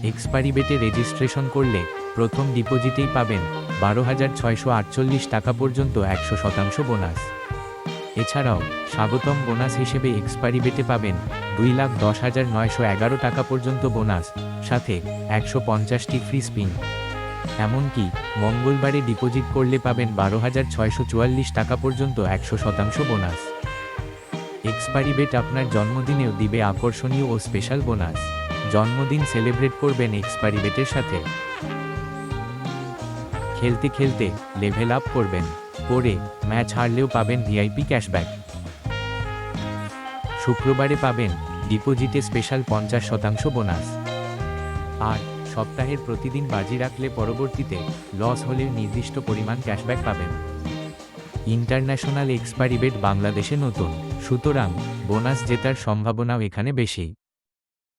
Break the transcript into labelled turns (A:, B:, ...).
A: Expiry বেটে registration করলে প্রথম ডিপোজিটেই পাবেন 12,648 টাকা পর্যন্ত 100% বোনাস। এছাড়াও স্বাগতম বোনাস হিসেবে এক্সপায়ারি বেটে পাবেন 2,10,911 টাকা পর্যন্ত বোনাস, সাথে 150টি ফ্রি স্পিন। এমনকি মঙ্গলবারে ডিপোজিট করলে পাবেন 12,644 টাকা পর্যন্ত 100% বোনাস। এক্সপায়ারি বেট আপনার জন্মদিনেও দিবে আকর্ষণীয় ও স্পেশাল বোনাস। জন্মদিন সেলিব্রেট করবেন এক্সপায়ারি বেটের সাথে। খেলতে খেলতে লেভেল আপ করবেন, পরে ম্যাচ হারলেও পাবেন ভিআইপি ক্যাশব্যাক। শুক্রবারে পাবেন ডিপোজিটে স্পেশাল 50% বোনাস। আর সপ্তাহের প্রতিদিন বাজি রাখলে পরবর্তীতে লস হলে নির্দিষ্ট পরিমাণ ক্যাশব্যাক পাবেন। ইন্টারন্যাশনাল এক্সপায়ারি বেট বাংলাদেশে নতুন, সুতরাং বোনাস জেতার সম্ভাবনাও এখানে বেশি।